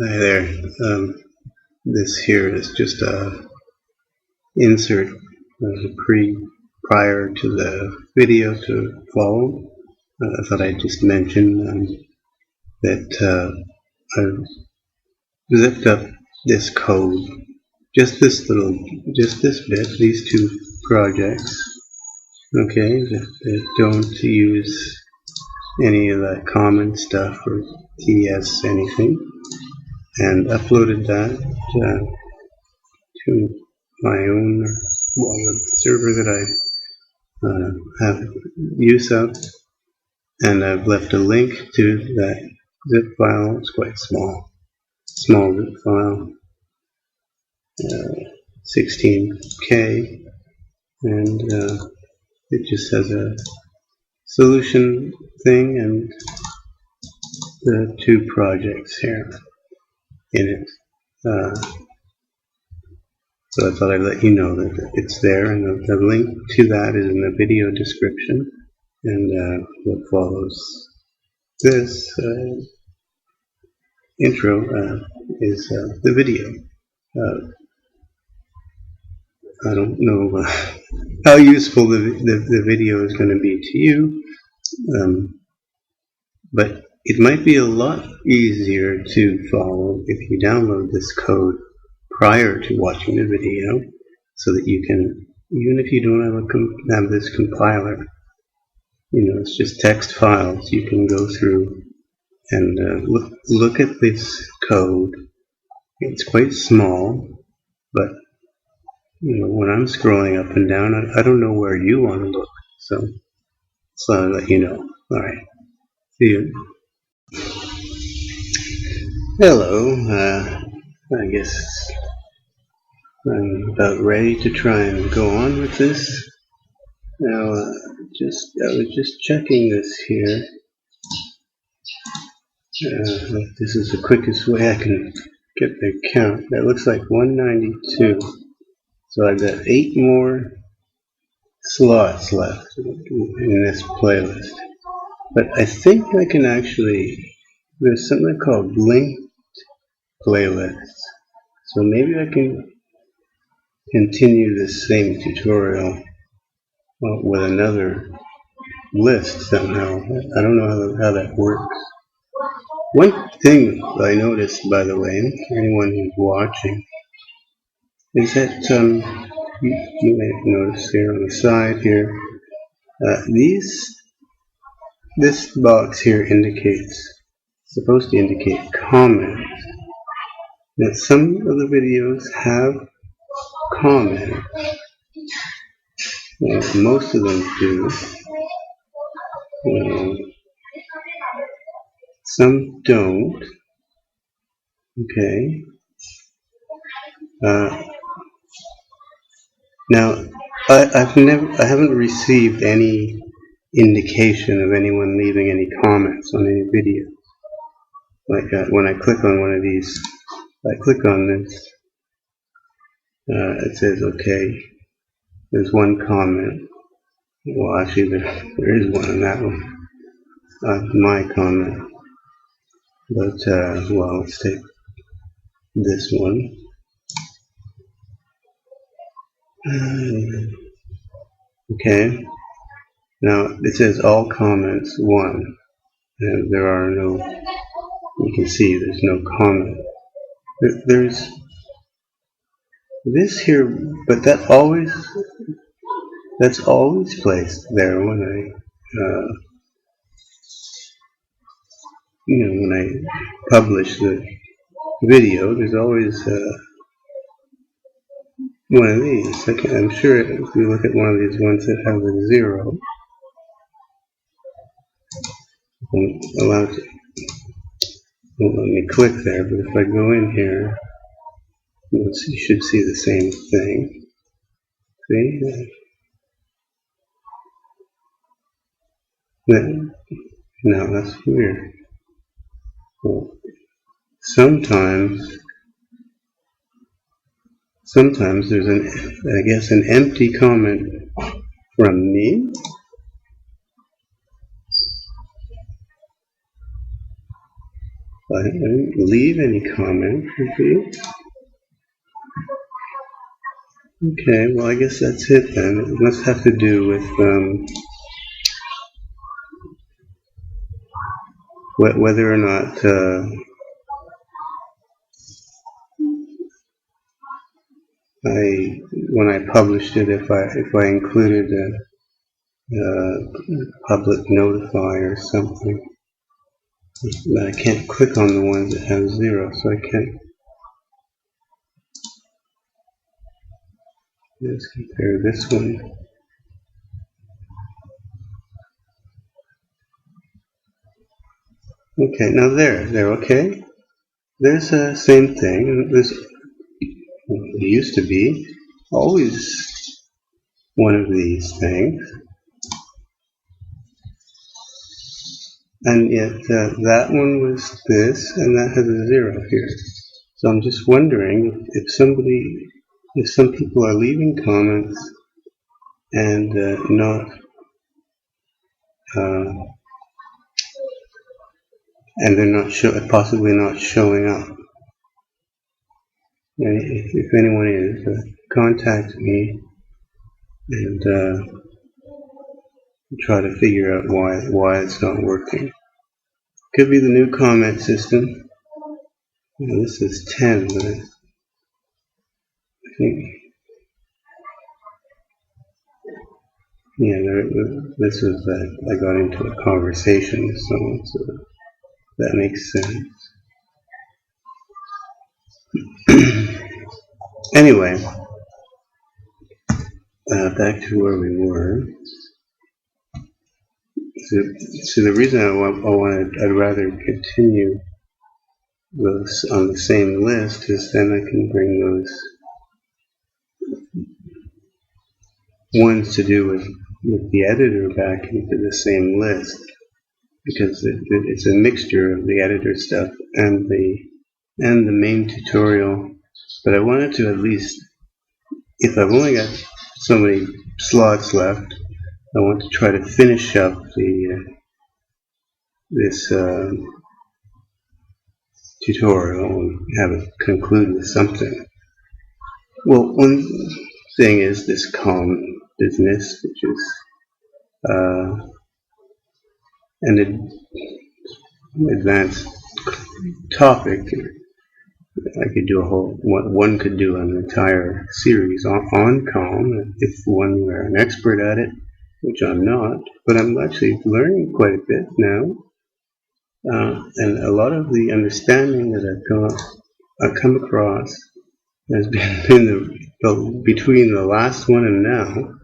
Hi there. This here is just a insert prior to the video to follow. I thought I'd just mention that I've zipped up this code, just this bit, these two projects. Okay, that don't use any of that common stuff or TS anything, and uploaded that to my own server that I have use of, and I've left a link to that zip file. It's quite small zip file, 16K, and it just has a solution thing and the two projects here in it. So I thought I'd let you know that it's there, and the link to that is in the video description. And what follows this intro is the video. I don't know how useful the video is going to be to you, but it might be a lot easier to follow if you download this code prior to watching the video, so that you can, even if you don't have this compiler, it's just text files, you can go through and look at this code. It's quite small, but when I'm scrolling up and down, I don't know where you want to look, so I'll let you know. Alright, see you. Hello, I guess I'm about ready to try and go on with this. Now, I was just checking this here. This is the quickest way I can get the count. That looks like 192. So I've got 8 more slots left in this playlist. But I think I can actually, there's something called linked playlists. So maybe I can continue this same tutorial with another list somehow. I don't know how that works. One thing I noticed, by the way, anyone who's watching, is that you may have noticed here on the side here, this box here supposed to indicate comments. That some of the videos have comments. Most of them do. Some don't. Okay. Now, I haven't received any indication of anyone leaving any comments on any video. Like when I click on one of these, I click on this, it says, okay, there's one comment. Well, actually, there is one on that one. My comment. But, well, let's take this one. Okay. Now, it says all comments 1. And there are no, you can see there's no comment. There's this here, but that's always placed there when when I publish the video. There's always one of these. I'm sure if you look at one of these ones that have a 0, won't let me click there, but if I go in here, you should see the same thing. See? No, that's weird. Well, sometimes there's an empty comment from me. I didn't leave any comment. Okay, well I guess that's it then. It must have to do with whether or not when I published it, if I included a public notify or something. But I can't click on the ones that have 0, so I can't. Let's compare this one. Okay, now there, okay. There's the same thing. This used to be always one of these things. And yet that one was this, and that has a 0 here. So I'm just wondering if some people are leaving comments and and they're not possibly not showing up. And if anyone is, contact me and try to figure out why it's not working. Could be the new comment system. Now, this is 10, but I think, yeah, this was I got into a conversation with someone, so that makes sense. Anyway, back to where we were. So the reason I'd rather continue those on the same list is then I can bring those ones to do with the editor back into the same list, because it's a mixture of the editor stuff and the main tutorial. But I wanted to at least, if I've only got so many slots left, I want to try to finish up this tutorial and have it conclude with something. Well, one thing is this calm business, which is an advanced topic. I could do one could do an entire series on calm if one were an expert at it, which I'm not, but I'm actually learning quite a bit now. And a lot of the understanding that I've come across has been between the last one and now,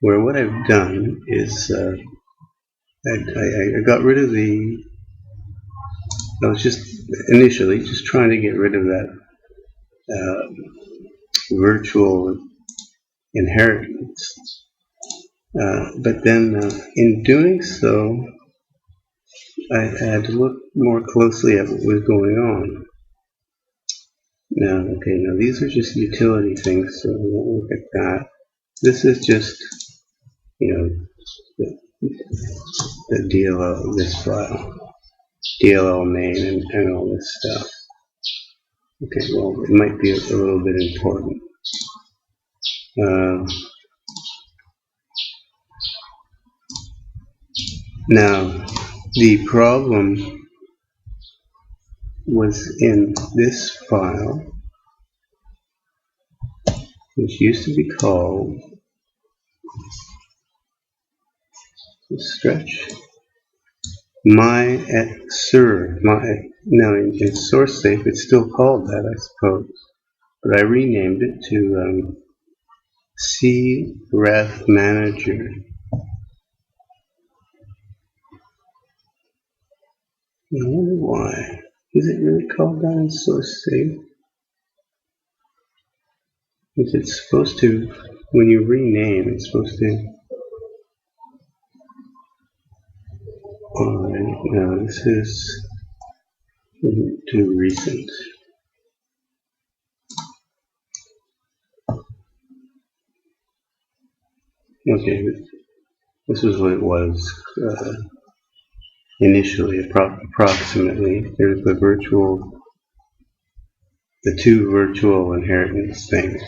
where what I've done is I got rid of I was just initially just trying to get rid of that virtual inheritance. But then in doing so, I had to look more closely at what was going on. Now, these are just utility things, so we won't look at that. This is just, the DLL, this file, DLL main and all this stuff. Okay, well, it might be a little bit important. Now, the problem was in this file, which used to be called stretch my@serve. Now in source safe it's still called that, I suppose, but I renamed it to cref manager. I wonder why. Is it really called that in source safe? Is it supposed to, when you rename, it's supposed to... Alright, no, this is too recent. Okay, this is what it was. initially, approximately. There's the two virtual inheritance things.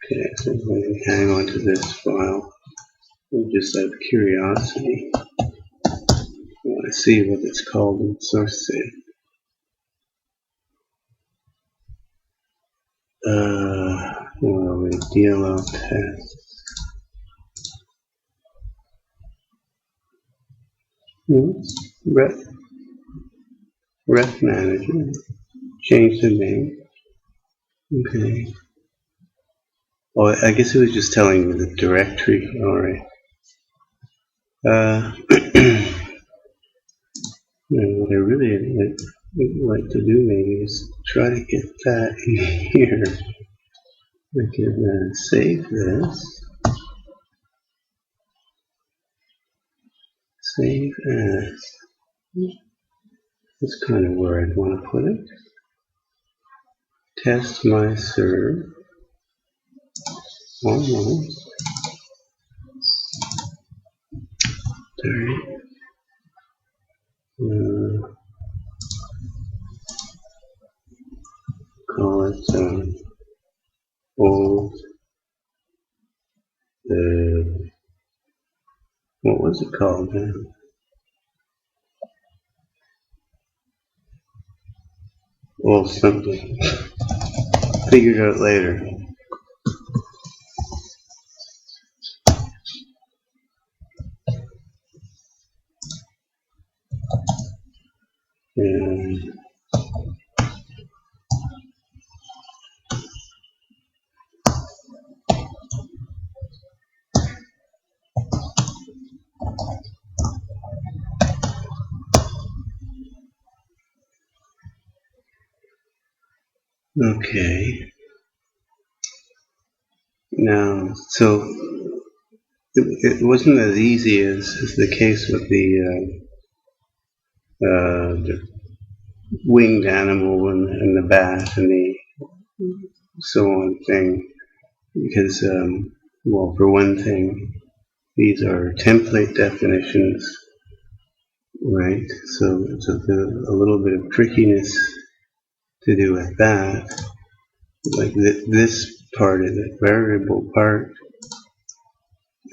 Okay, so I'm going to hang on to this file. Just out of curiosity, I want to see what it's called in source save. Well, the DLL test. Ref manager. Change the name. Okay. Oh, I guess it was just telling me the directory. Alright. What I really would like to do maybe is try to get that in here. I can save this. Save as. That's kind of where I'd want to put it. Test my serve. Almost. Alright. Call it old. What was it called then? Old something. Figure it out later. And okay. Now, so it wasn't as easy as the case with the winged animal and the bat and the so on thing, because, well, for one thing, these are template definitions, right? So there's a little bit of trickiness to do with that. Like this part is a variable part,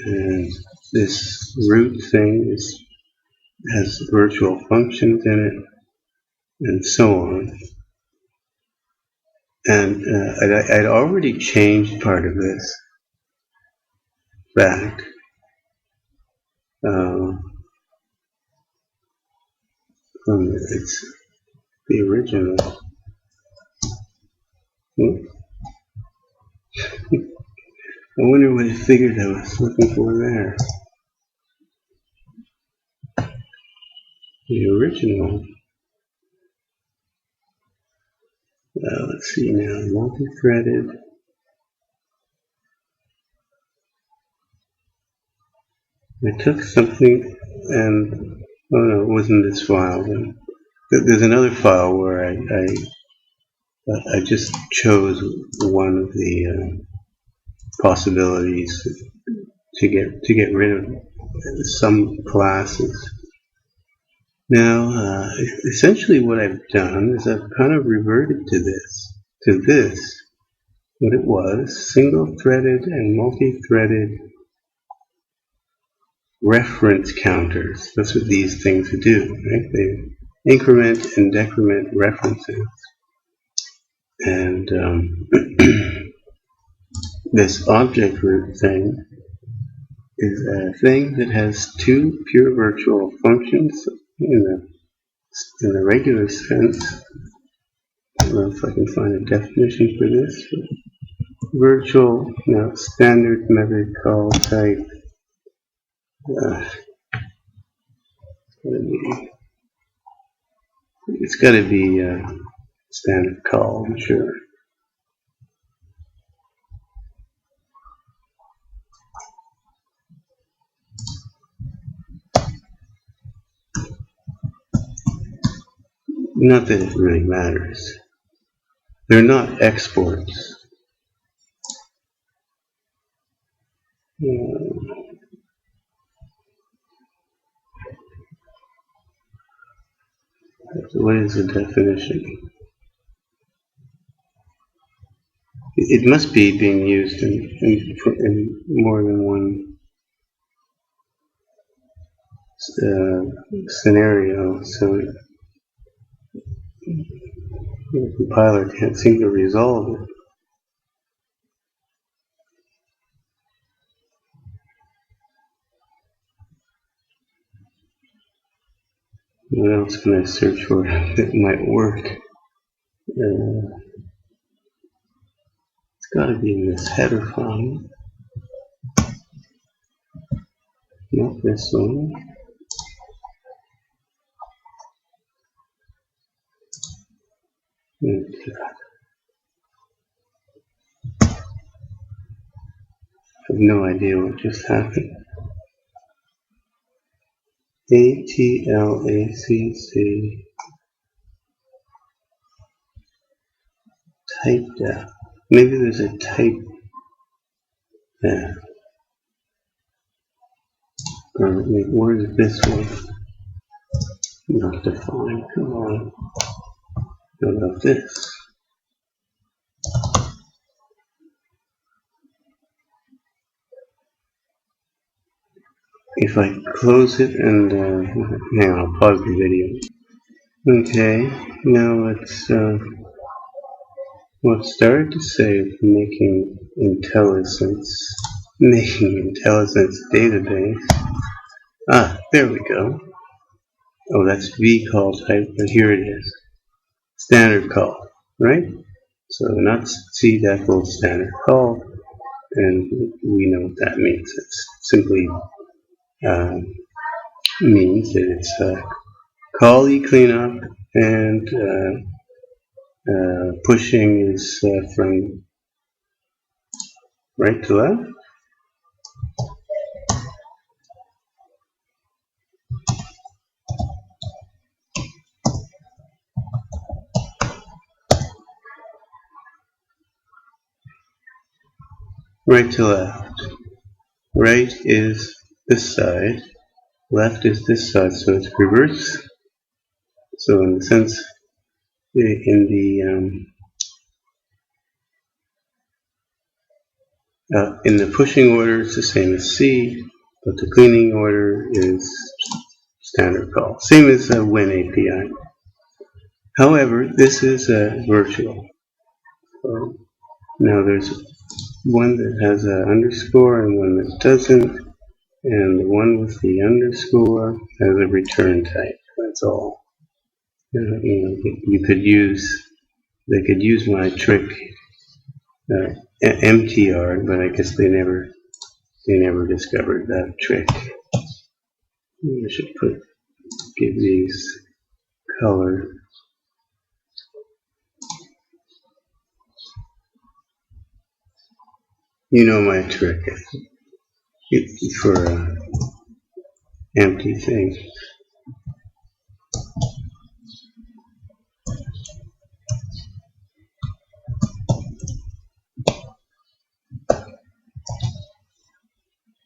and this root thing has virtual functions in it, and so on. And I'd already changed part of this back. It's the original. I wonder what it figured I was looking for there. The original. Let's see now, multi-threaded. I took something and, oh no, it wasn't this file. There's another file where I just chose one of the possibilities to get rid of some classes. Now, essentially what I've done is I've kind of reverted to this, what it was, single-threaded and multi-threaded reference counters. That's what these things do, right? They increment and decrement references. And this object root thing is a thing that has two pure virtual functions in the regular sense. I don't know if I can find a definition for this. Virtual, standard method call type. It's got to be standard call, I'm sure. Not that it really matters. They're not exports. What is the definition? It must be being used in more than one scenario, so the compiler can't seem to resolve it. What else can I search for that might work? It's got to be in this header file. Not this one. I have no idea what just happened. ℭOℳes type def. Maybe there's a type there. Or where's this one? Not defined. Come on. What about this? If I close it and hang on, I'll pause the video. Okay, now let's start to say making IntelliSense database. Ah, there we go. Oh, that's V call type, but here it is. Standard call, right? So not cdecl standard call, and we know what that means. It's simply means that it's call cleanup, and pushing is from right to left. Right to left. Right is this side, left is this side, so it's reverse. So in the sense, in the pushing order, it's the same as C, but the cleaning order is standard call. Same as the Win API. However, this is virtual. So now there's one that has an underscore and one that doesn't, and the one with the underscore has a return type. That's all. You could use. They could use my trick MTR, but I guess they never discovered that trick. I should give these color. You know my trick. It's for empty things.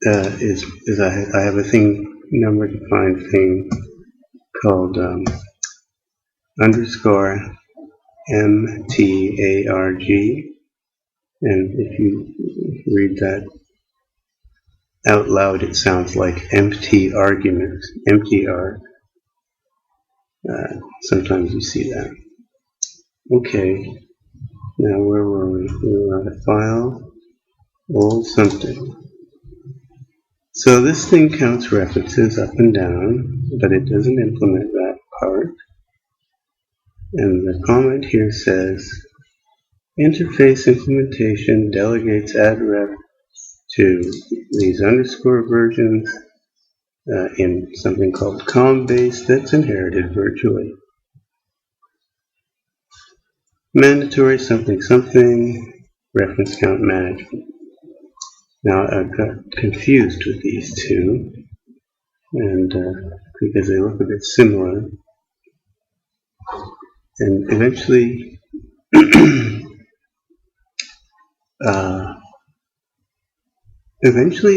I have a number defined thing called underscore MTARG, and if you read that out loud, it sounds like empty argument, MTR. Sometimes you see that. Okay, now where were we? We were on a file, old something. So this thing counts references up and down, but it doesn't implement that part. And the comment here says, interface implementation delegates addref to these underscore versions in something called com-base that's inherited virtually. Mandatory something something reference count management. Now I got confused with these two, and because they look a bit similar, and eventually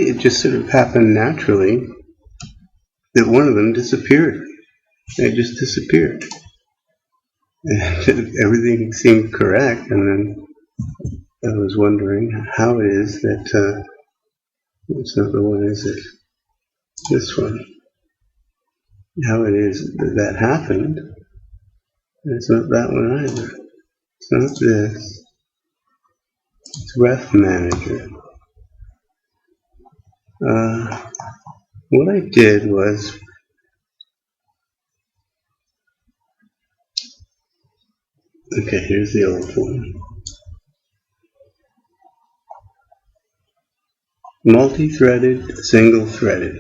it just sort of happened naturally that one of them disappeared. It just disappeared. And everything seemed correct, and then I was wondering how it is that, it's not the one, is it? This one. How it is that happened. It's not that one either. It's not this. It's Ref Manager. What I did was, okay, here's the old one. Multi-threaded, single-threaded.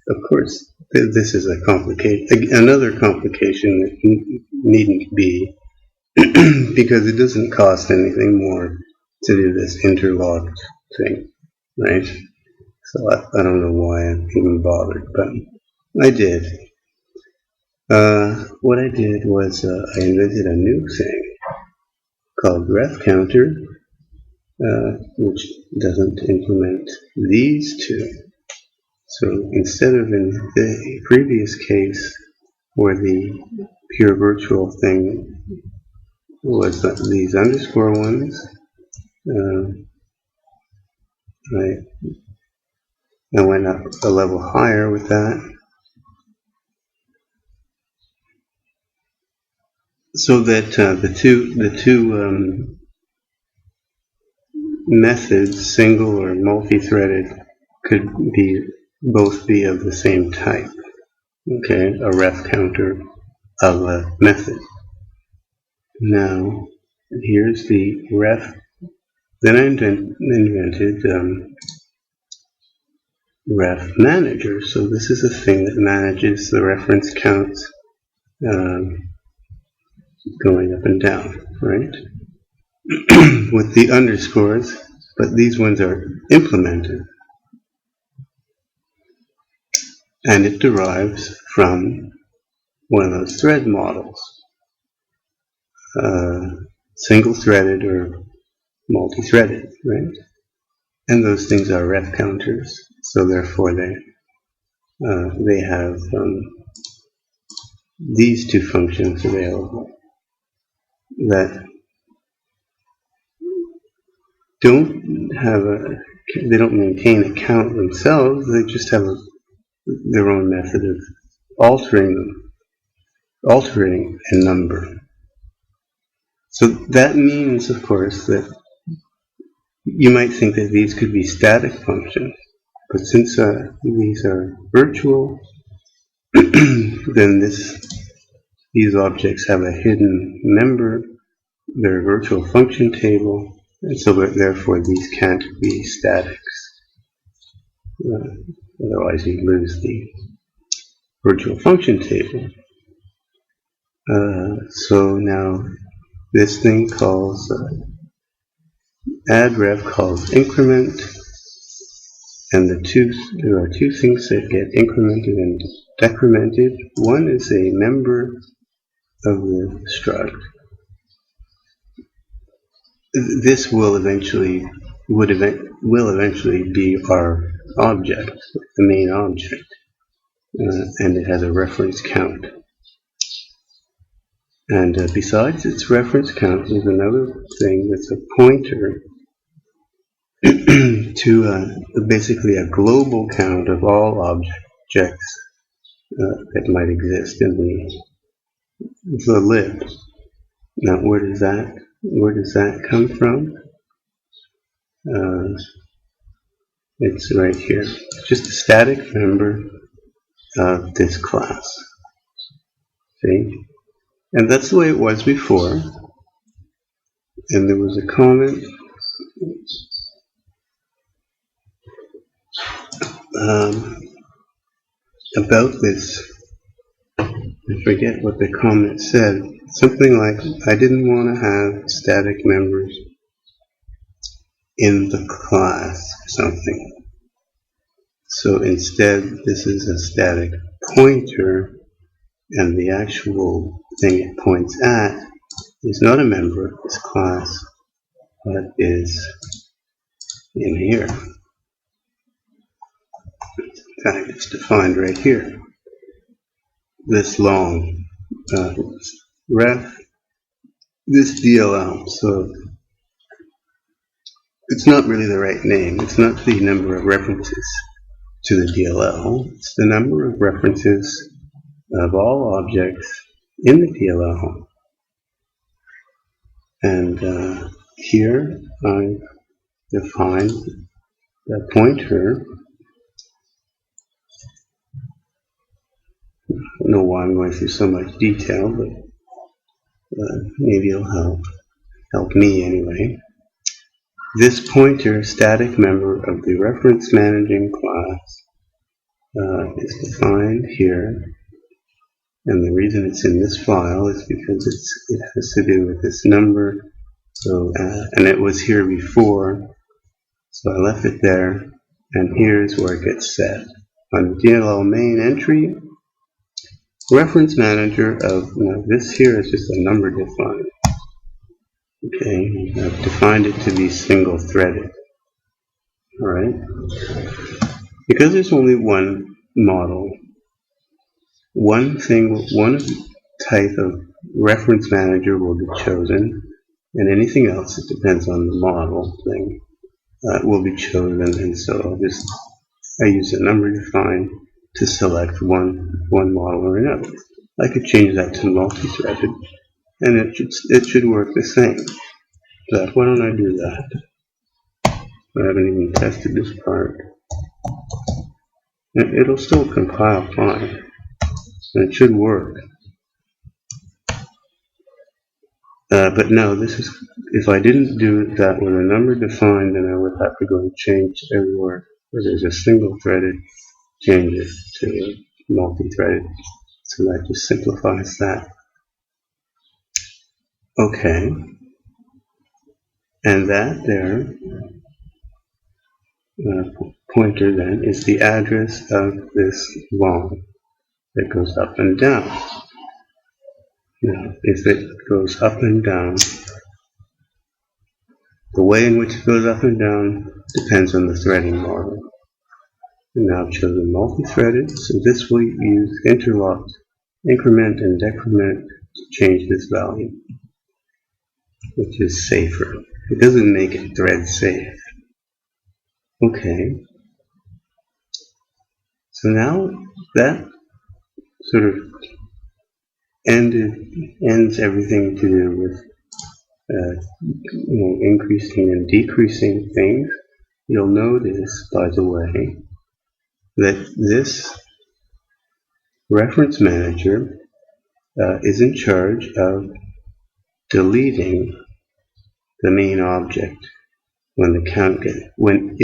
Of course, this is another complication that needn't be, because it doesn't cost anything more to do this interlocked thing, right? So I don't know why I even bothered, but I did. What I did was I invented a new thing called ref counter, which doesn't implement these two. So instead of in the previous case where the pure virtual thing was these underscore ones, I went up a level higher with that, so that the two methods, single or multi-threaded, could both be of the same type. Okay, a ref counter of a method. Now, here's the ref. Then I invented ref manager. So this is a thing that manages the reference counts going up and down, right? With the underscores, but these ones are implemented. And it derives from one of those thread models, single-threaded or multi-threaded, right? And those things are ref counters, so therefore they have these two functions available that they don't maintain a count themselves. They just have their own method of altering a number. So that means, of course, that you might think that these could be static functions, but since these are virtual, then these objects have a hidden member, they're a virtual function table, and so therefore these can't be statics. Otherwise you lose the virtual function table. So now this thing calls add ref calls increment, and there are two things that get incremented and decremented. One is a member of the struct. This will eventually be our object, the main object, and it has a reference count. And besides its reference count, there's another thing that's a pointer to basically a global count of all objects that might exist in the lib. Now, where does that come from? It's right here. It's just a static member of this class. See? And that's the way it was before. And there was a comment about this. I forget what the comment said. Something like, I didn't want to have static members in the class or something. So instead, this is a static pointer, and the actual thing it points at is not a member of this class, but is in here. In fact, it's defined right here. This long ref this DLL. So it's not really the right name. It's not the number of references to the DLL. It's the number of references of all objects in the DLL. And here I define the pointer. I don't know why I'm going through so much detail, but maybe it'll help me anyway. This pointer, static member of the reference managing class, is defined here, and the reason it's in this file is because it has to do with this number. So and it was here before, so I left it there, and here's where it gets set. On the DLL main entry, reference manager of, now this here is just a number defined. Okay, I've defined it to be single threaded. Alright, because there's only one model, one type of reference manager will be chosen, and anything else, it depends on the model thing, will be chosen. And so I use a number define to select one model or another. I could change that to multi-threaded, and it should work the same. So why don't I do that? I haven't even tested this part. It'll still compile fine, and it should work. But no, this is, if I didn't do that with a number defined, then I would have to go and change everywhere where there's a single threaded, change it to multi-threaded. So that just simplifies that. Okay. And that there, pointer then, is the address of this line that goes up and down. Now, if it goes up and down, the way in which it goes up and down depends on the threading model. And now I've chosen multi-threaded, so this will use interlocked increment and decrement to change this value, which is safer. It doesn't make it thread safe. Okay. So now that sort of ends everything to do with increasing and decreasing things. You'll notice, by the way, that this reference manager is in charge of deleting the main object when the count when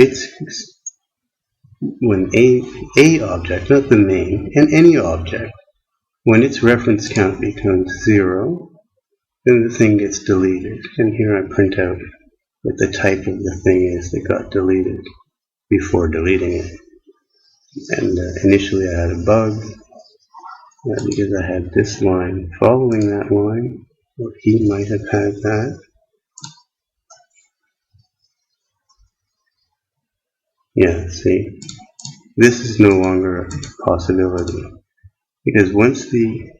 a object, not the main, and any object, when its reference count becomes 0, then the thing gets deleted. And here I print out what the type of the thing is that got deleted before deleting it. And initially I had a bug because I had this line following that line, or he might have had that. Yeah, see, this is no longer a possibility, because once the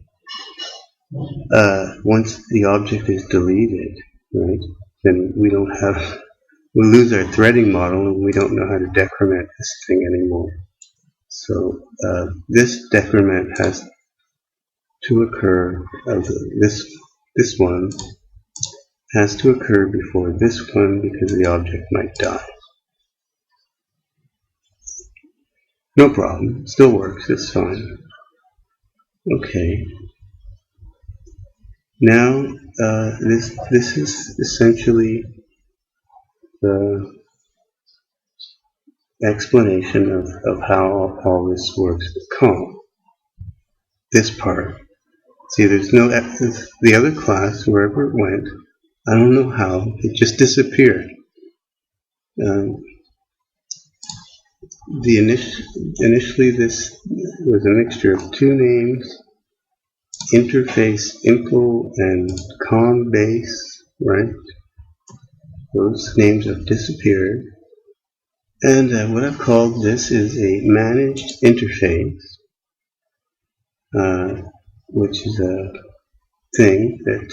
object is deleted, right, then we lose our threading model, and we don't know how to decrement this thing anymore. So this decrement has to occur, this one has to occur before this one, because the object might die. No problem, still works, it's fine. Okay. Now, this is essentially the explanation of how all this works with COM. This part. See, there's no, the other class, wherever it went, I don't know how, it just disappeared. Initially this was a mixture of two names, interface info and com base, right? Those names have disappeared. And what I've called this is a managed interface, which is a thing that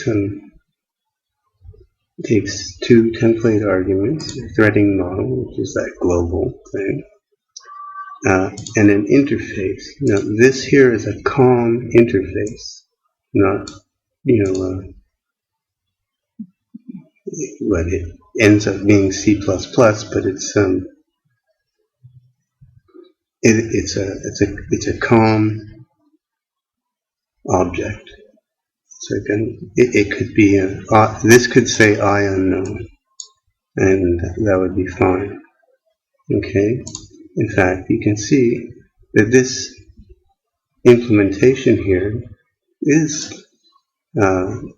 takes two template arguments, a threading model, which is that global thing, and an interface. Now this here is a COM interface, not, but it ends up being C++, but it's a COM object. So it could be this could say I unknown, and that would be fine. Okay. In fact, you can see that this implementation here is an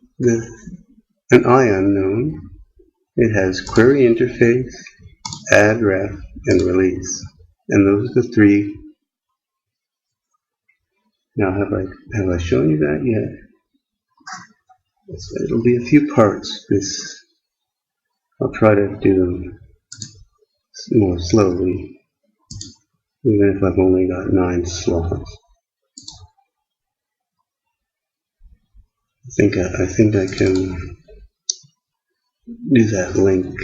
I unknown. It has query interface, add ref, and release, and those are the three. Now, have I shown you that yet? It'll be a few parts. I'll try to do them more slowly, even if I've only got 9 slots. I think I can do that link.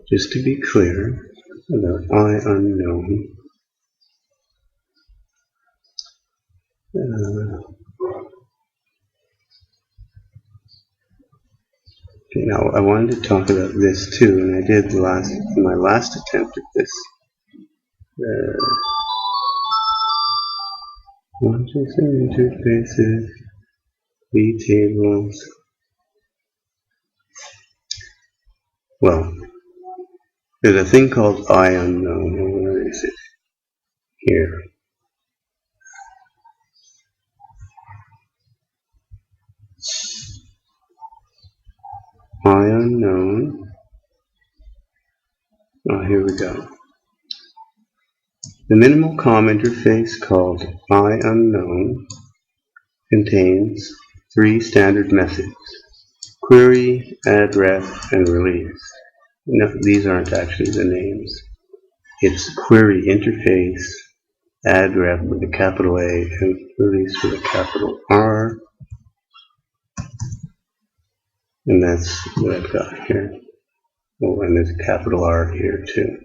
Just to be clear about I unknown. Okay, now I wanted to talk about this too, and I did in my last attempt at this. Objects and interfaces, vtables. Well, there's a thing called I unknown. Where is it? Here. I unknown. Oh, here we go. The minimal COM interface called I unknown contains 3 standard methods: query, add ref, and release. No, these aren't actually the names. It's query interface, add ref with a capital A, and release with a capital R. And that's what I've got here. Oh, and there's a capital R here too.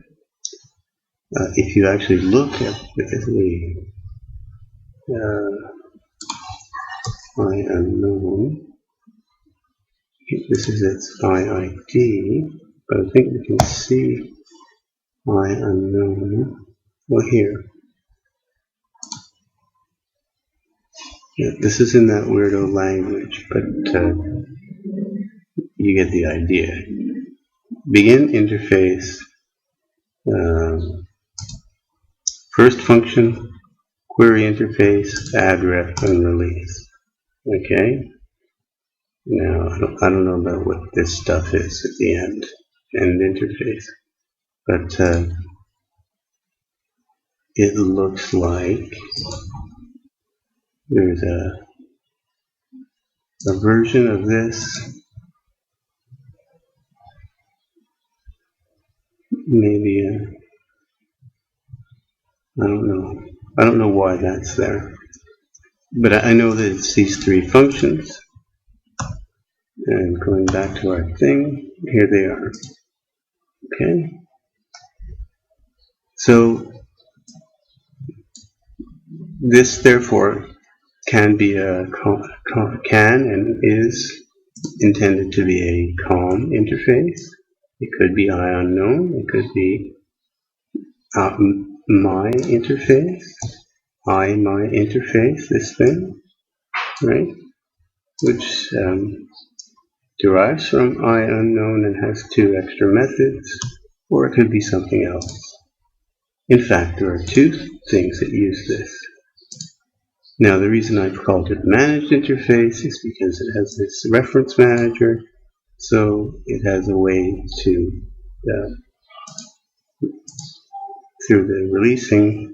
If you actually look at the I unknown, this is its IID, but I think we can see I unknown. Well, here. Yeah, this is in that weirdo language, but you get the idea. Begin interface, first function, query interface, add ref, and release. Okay. Now I don't know about what this stuff is at the end interface, but it looks like there's a version of this. Maybe I don't know. I don't know why that's there, but I know that it's these 3 functions. And going back to our thing, here they are. Okay. So this therefore can be and is intended to be a COM interface. It could be I unknown. It could be my interface. My interface. This thing, right? Which derives from I unknown and has 2 extra methods, or it could be something else. In fact, there are 2 things that use this. Now, the reason I've called it managed interface is because it has this reference manager, so it has a way to, through the releasing,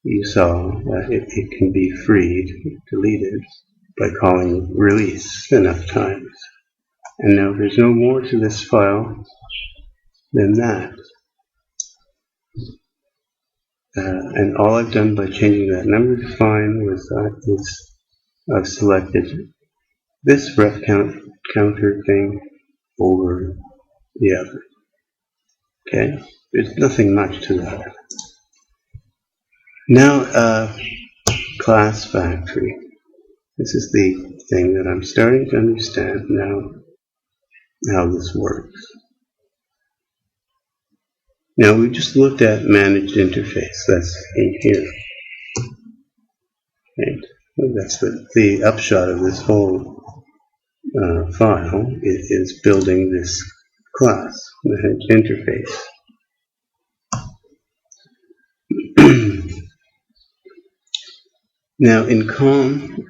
you saw that it can be freed, deleted, by calling release enough times. And now there's no more to this file than that. and all I've done by changing that number define was I've selected this ref counter thing over the other. Okay, there's nothing much to that. Now, class factory. This is the thing that I'm starting to understand now, how this works. Now, we just looked at managed interface. That's in here. Right? That's the upshot of this whole file. It is building this class, managed interface. Now, in COM,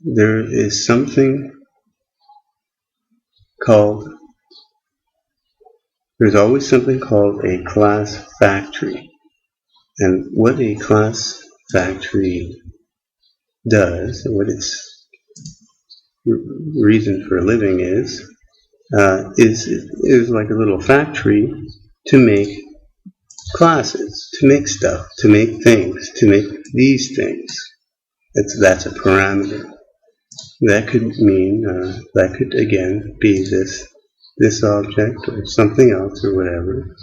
there is something called, there's always something called a class factory. And what a class factory does, what its reason for living is like a little factory to make classes, to make stuff, to make things, to make these things. That's a parameter. That could mean, that could again be this object or something else or whatever.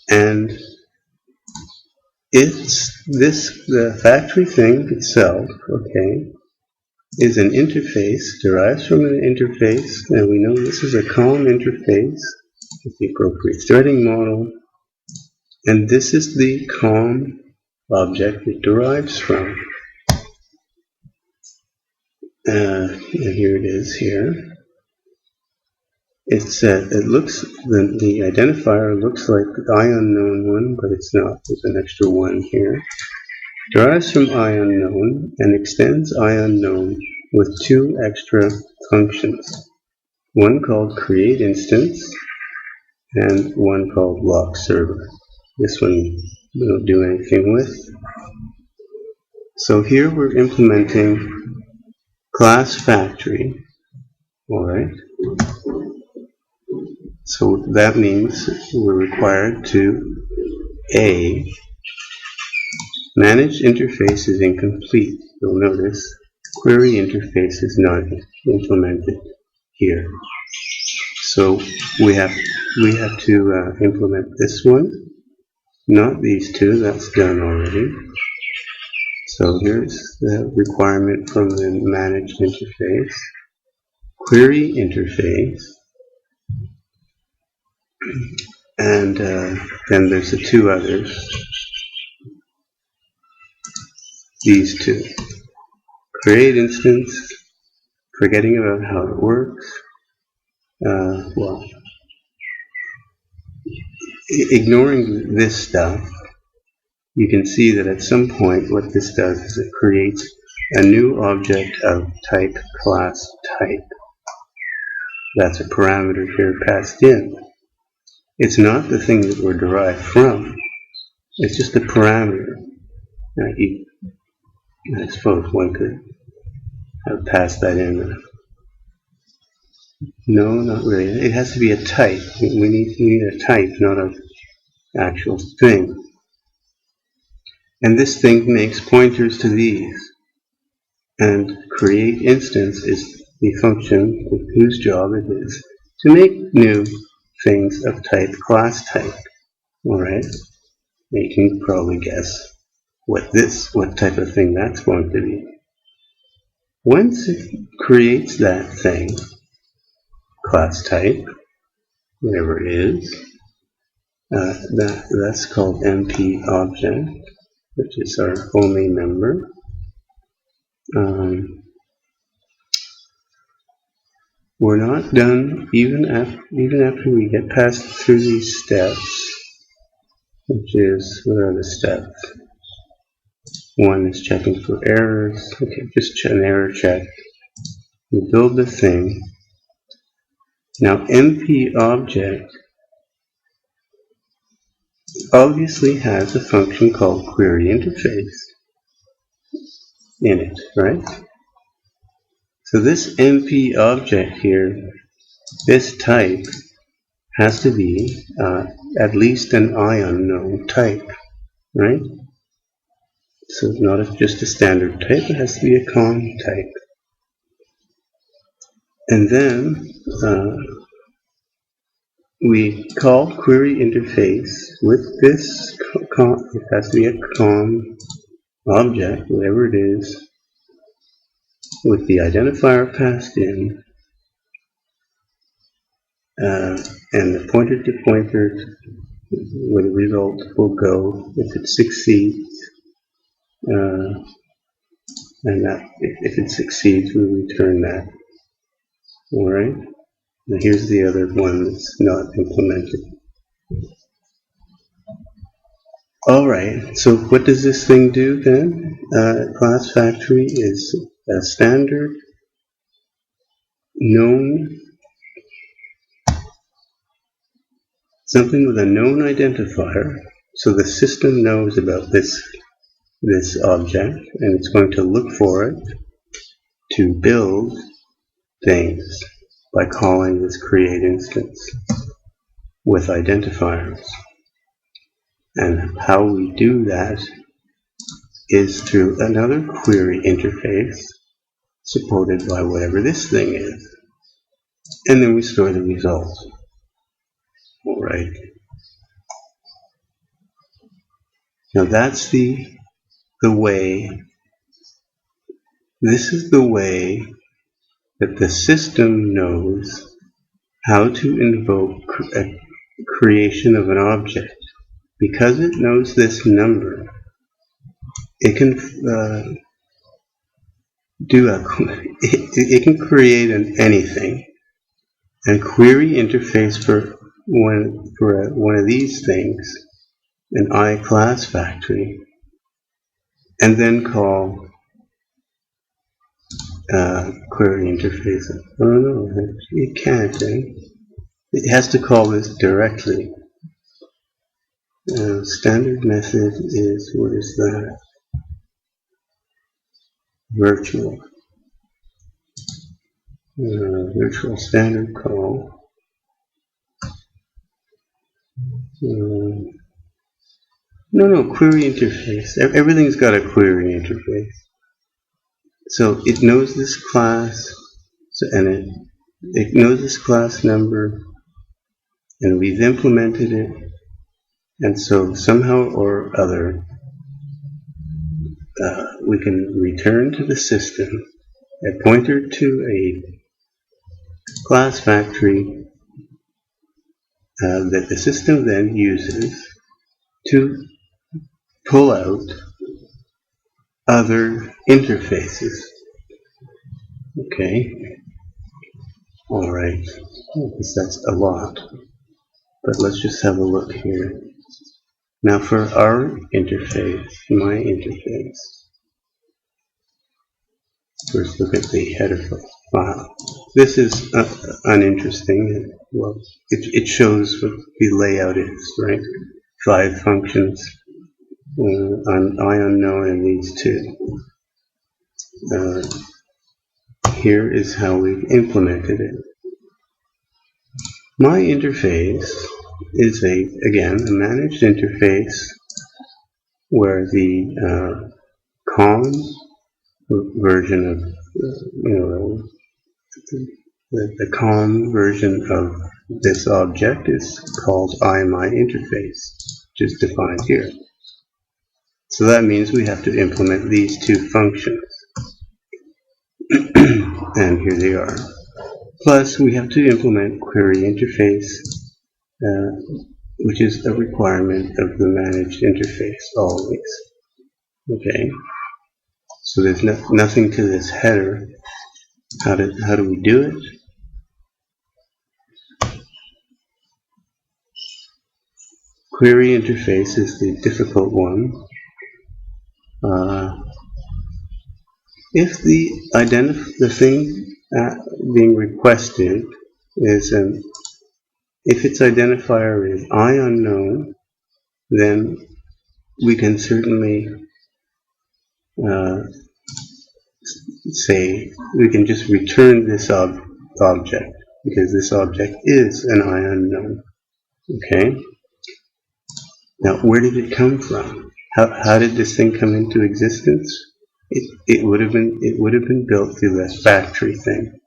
And the factory thing itself, okay, is an interface, derives from an interface, and we know this is a COM interface with the appropriate threading model, and this is the COM object it derives from. And here it is here. It looks, the identifier looks like the IUnknown but it's not. There's an extra one here. Derives from IUnknown and extends IUnknown with two extra functions. One called create instance and one called lock server. This one we don't do anything with. So here we're implementing class factory. Alright. So that means we're required to A, managed interface is incomplete. You'll notice query interface is not implemented here. So we have to implement this one, not these two. That's done already. So here's the requirement from the managed interface. Query interface. And then there's the two others. These two. Create instance, forgetting about how it works. Well, ignoring this stuff, you can see that at some point what this does is it creates a new object of type class type. That's a parameter here passed in. It's not the thing that we're derived from. It's just a parameter. I suppose one could have passed that in. No, not really. It has to be a type. We need a type, not an actual thing. And this thing makes pointers to these. And create instance is the function whose job it is to make new things of type class type. Alright? You can probably guess what type of thing that's going to be. Once it creates that thing, class type, whatever it is, that's called MP object, which is our only member. We're not done even after we get past through these steps, which is, what are the steps? One is checking for errors. Okay, just an error check. We build the thing. Now, MP object obviously has a function called query interface in it, right? So this MP object here this type has to be at least an I unknown type, right? So it's not just a standard type, it has to be a con type. And then we call query interface with this it has to be a con object, whatever it is, with the identifier passed in, and the pointer to pointer where the result will go if it succeeds, and that if it succeeds, we return that. All right. Now here's the other one that's not implemented. All right. So what does this thing do then? Class factory is a standard known, something with a known identifier. So the system knows about this object, and it's going to look for it to build things by calling this create instance with identifiers. And how we do that is through another query interface supported by whatever this thing is. And then we store the result. All right. Now that's the way, this is the way that the system knows how to invoke a creation of an object. Because it knows this number, it can it can create anything, and query interface for one of these things, an I class factory, and then call query interface. Oh no, it can't. It has to call this directly. Standard method is, what is that? Virtual. Virtual standard call. No, query interface. Everything's got a query interface. So it knows this class, and it knows this class number, and we've implemented it. And so somehow or other, we can return to the system a pointer to a class factory that the system then uses to pull out other interfaces. Okay. All right. Because that's a lot. But let's just have a look here. Now for our interface, my interface, first look at the header file. This is uninteresting. Well, it shows what the layout is, right? 5 functions, on I unknown and these 2. Here is how we've implemented it. My interface is again a managed interface where the COM version of the COM version of this object is called IMyInterface, which is defined here. So that means we have to implement these 2 functions, and here they are. Plus, we have to implement query interface, which is a requirement of the managed interface always. Okay, so there's nothing to this header. How do we do it? Query interface is the difficult one. If the thing being requested is if its identifier is I unknown, then we can certainly say we can just return this object because this object is an I unknown. Okay? Now, where did it come from? How did this thing come into existence? It would have been built through that factory thing.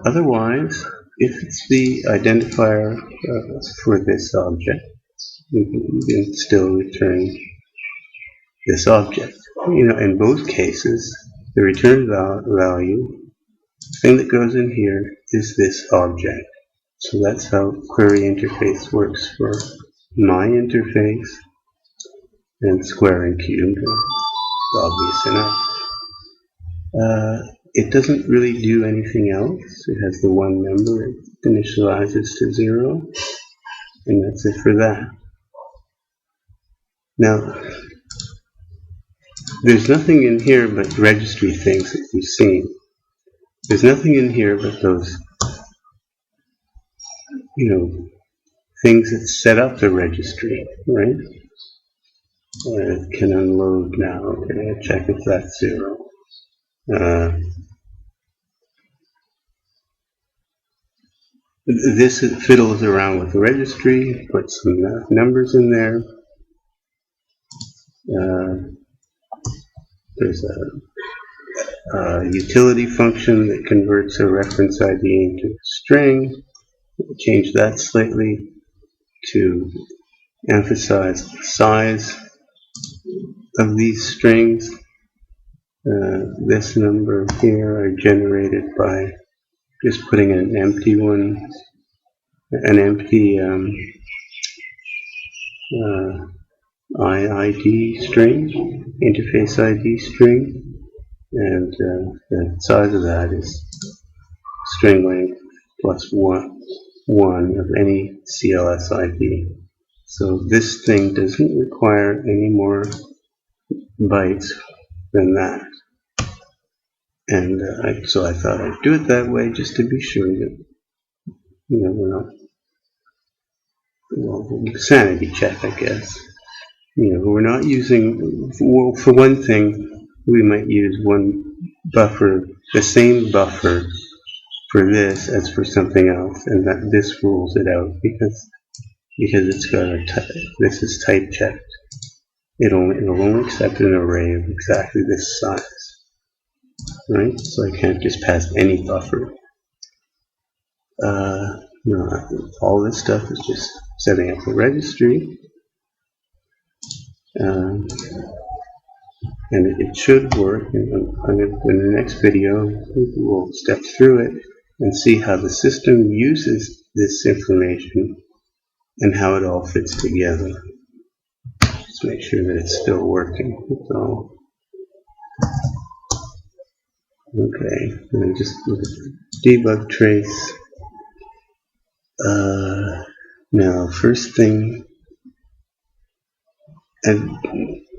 Otherwise, if it's the identifier for this object, we can still return this object. In both cases, the return value, the thing that goes in here, is this object. So that's how query interface works for my interface and square and cube. Obvious enough. It doesn't really do anything else. It has the one number, it initializes to 0, and that's it for that. Now, there's nothing in here but registry things that you've seen. There's nothing in here but those, things that set up the registry, right? It can unload now. Okay, check if that's 0. This fiddles around with the registry, puts some numbers in there. There's a utility function that converts a reference ID into a string. We'll change that slightly to emphasize the size of these strings. This number here I generated by just putting an empty one, an empty ID string, interface ID string, and the size of that is string length plus one of any CLS ID. So this thing doesn't require any more bytes than that. And so I thought I'd do it that way just to be sure that, we're not, sanity check, I guess. We're not using, well, for one thing, we might use one buffer, the same buffer for this as for something else, and that this rules it out because it's got this is type checked. It'll only accept an array of exactly this size. Right? So I can't just pass any buffer. All this stuff is just setting up the registry. And it should work. And in the next video, we'll step through it and see how the system uses this information and how it all fits together. Just make sure that it's still working. That's all. Okay, and just debug trace. Now, first thing, and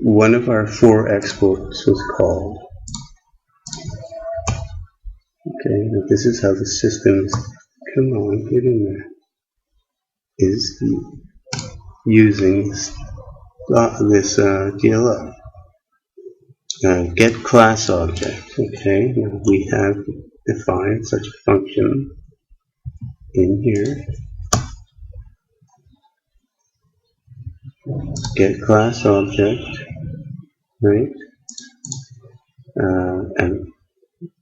one of our 4 exports was called. Okay, now this is how the system's, come on, get in there, is using this DLL. Get class object. Okay, now we have defined such a function in here. Get class object, right? And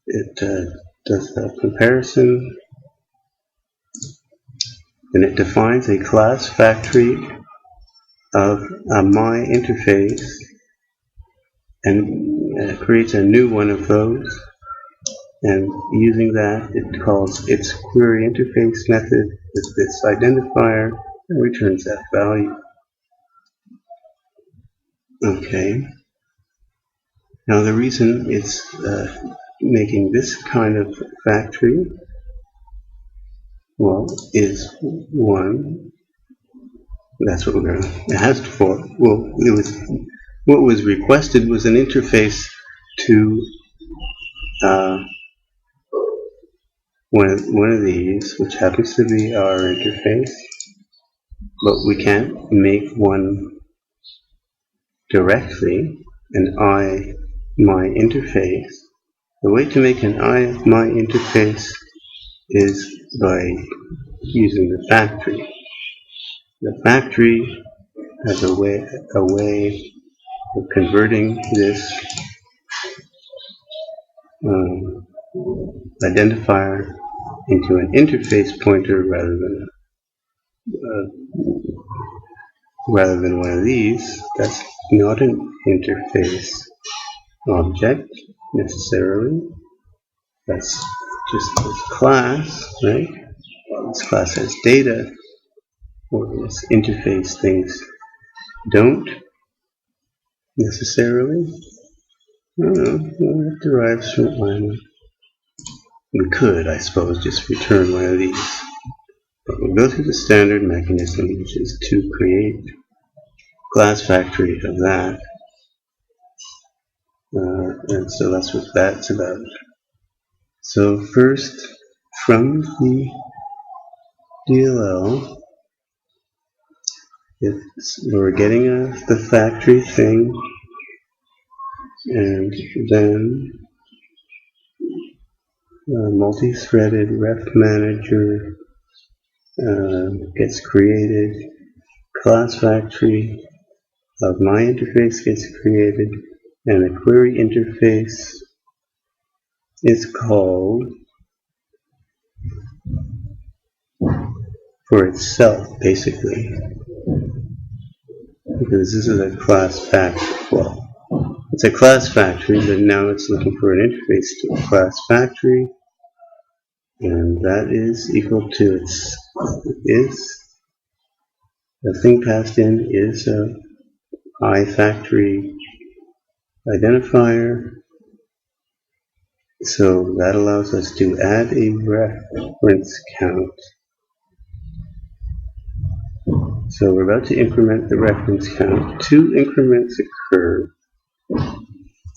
it does a comparison. Then it defines a class factory of my interface and creates a new one of those, and using that it calls its query interface method with this identifier and returns that value. Okay, now the reason it's making this kind of factory, well, is one, that's what we're going to ask for. Well, what was requested was an interface to one of these, which happens to be our interface, but we can't make one directly, my interface. The way to make an my interface is by using the factory. The factory has a way of converting this identifier into an interface pointer rather than one of these. That's not an interface object necessarily. That's just this class, right? Well, this class has data, or this interface things don't necessarily. I don't know. Well, that derives from one. We could, I suppose, just return one of these. But we'll go through the standard mechanism, which is to create class factory of that. And so that's what that's about. So first, from the DLL, we're getting the factory thing, and then multi-threaded ref manager gets created, class factory of my interface gets created, and a query interface is called for itself, basically, because this is a class factory. Well, it's a class factory, but now it's looking for an interface to a class factory, and that is equal to the thing passed in is a iFactory identifier. So that allows us to add a reference count. So we're about to increment the reference count. 2 increments occur.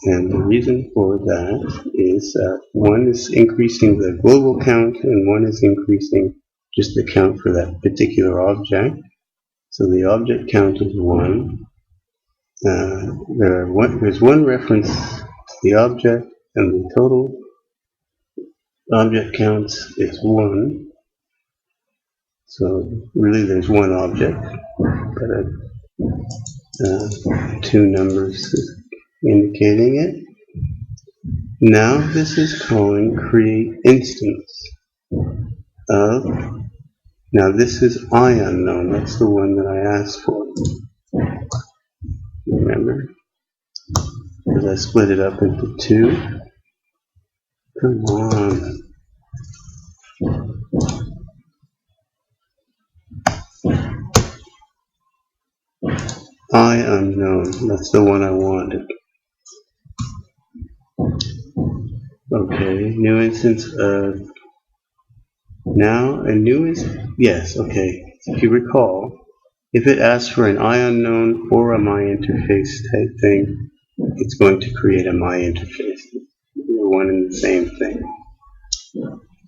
And the reason for that is one is increasing the global count and one is increasing just the count for that particular object. So the object count is 1. There's one reference to the object, and the total object count is 1. So really there's one object, but 2 numbers indicating it. Now this is calling create instance of, now this is I unknown, that's the one that I asked for. Remember? Because I split it up into 2. Come on. I unknown, that's the one I wanted. Okay, new instance of, now a new instance, yes, okay. If you recall, if it asks for an I unknown or a my interface type thing, it's going to create a my interface. They're one and the same thing.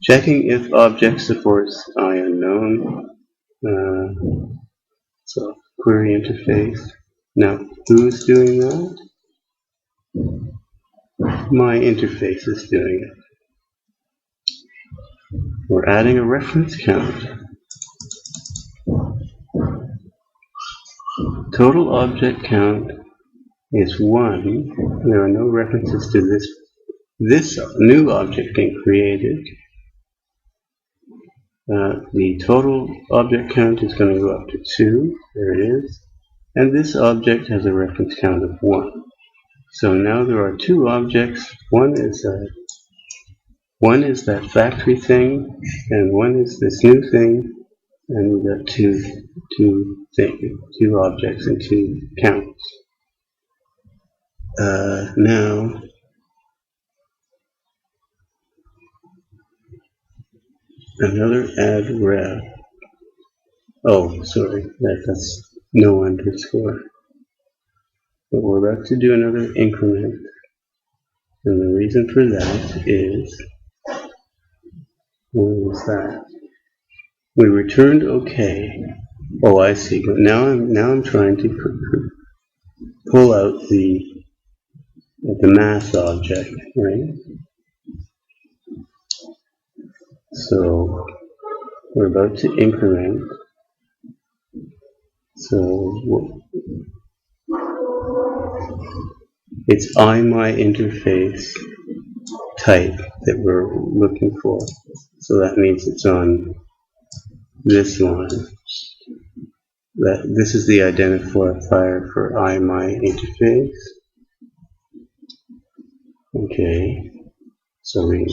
Checking if object supports I unknown. So query interface. Now, who's doing that? My interface is doing it. We're adding a reference count. Total object count is 1. There are no references to this new object being created. The total object count is going to go up to 2. There it is. And this object has a reference count of 1. So now there are 2 objects. One is that factory thing, and one is this new thing, and we've got two objects and 2 counts. Now another add ref. Oh, sorry, that's no underscore. But we're about to do another increment, and the reason for that is, what was that? We returned OK. Oh, I see. But now I'm trying to pull out the math object, right? So we're about to increment. So it's my interface type that we're looking for. So that means it's on this line. This is the identifier for my interface. Okay. So we're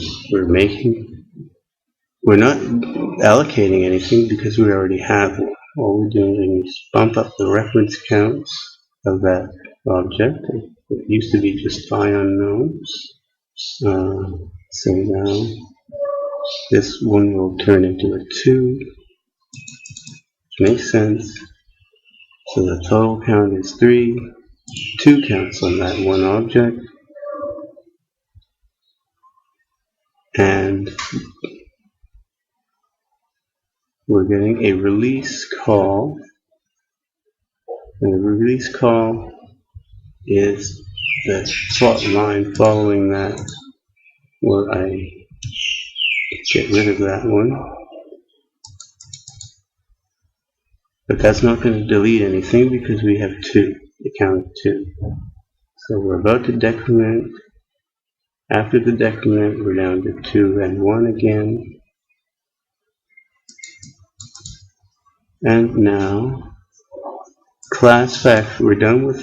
not allocating anything because we already have one. All we're doing is bump up the reference counts of that object. It used to be just unknown. So now this one will turn into a 2, which makes sense. So the total count is 3, 2 counts on that one object. And we're getting a release call. And the release call is the slot line following that, where I get rid of that one. But that's not going to delete anything because we have 2, the count of 2. So we're about to decrement. After the decrement, we're down to 2 and 1 again. And now, class factory,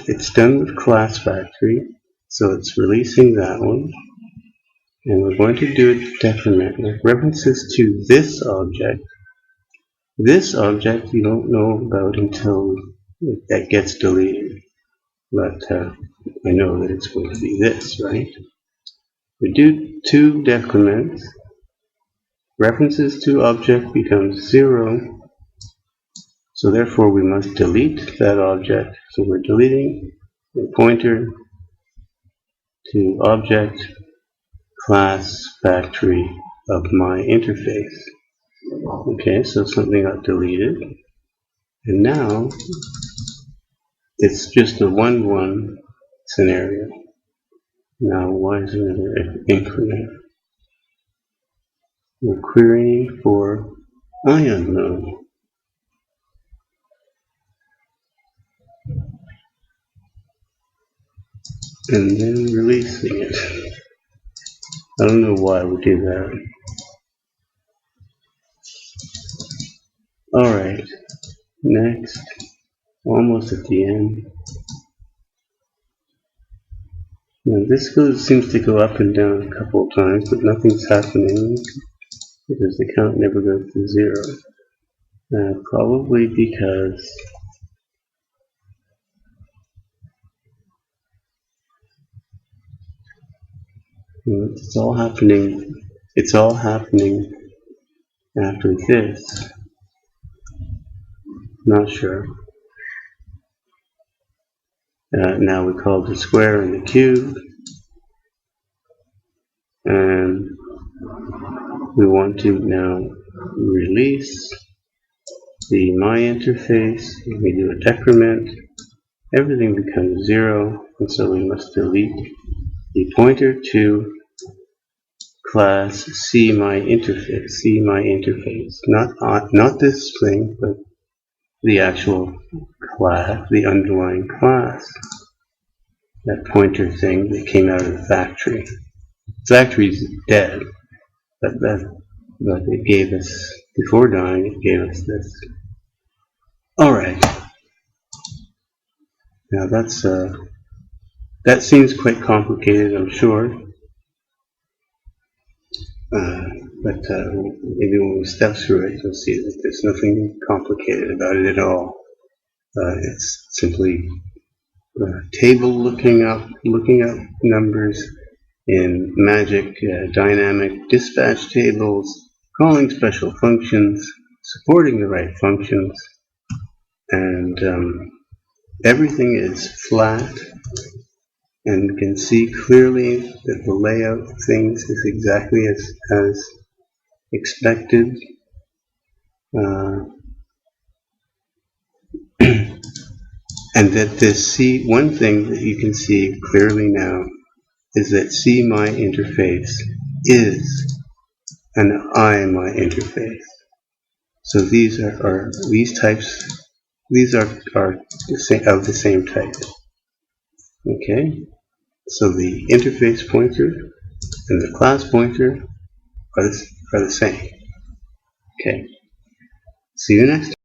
it's done with class factory. So it's releasing that one. And we're going to do a decrement with references to this object. This object you don't know about until that gets deleted. But I know that it's going to be this, right? We do 2 decrements. References to object becomes 0. So therefore we must delete that object. So we're deleting the pointer to object class factory of my interface. Okay, so something got deleted. And now it's just a 1-1 scenario. Now why is another increment? We're querying for unknown. And then releasing it. I don't know why we do that. Alright, next, almost at the end. Now this seems to go up and down a couple of times, but nothing's happening because the count never goes to 0. Probably because it's all happening after this. Not sure. Now we call the square and the cube, and we want to now release the my interface. We do a decrement. Everything becomes 0, and so we must delete the pointer to class see my interface. Not this thing, but the actual class, the underlying class. That pointer thing that came out of the factory. Factory's dead, but it gave us, before dying, it gave us this. Alright. Now that seems quite complicated, I'm sure. But maybe when we step through it, you'll see that there's nothing complicated about it at all. It's simply table looking up numbers in magic dynamic dispatch tables, calling special functions, supporting the right functions, and everything is flat, and you can see clearly that the layout of things is exactly as expected. And that one thing that you can see clearly now is that see my interface is and an I in my interface. So these are these types. These are the same, of the same type. Okay. So the interface pointer and the class pointer are the same. Okay. See you next time.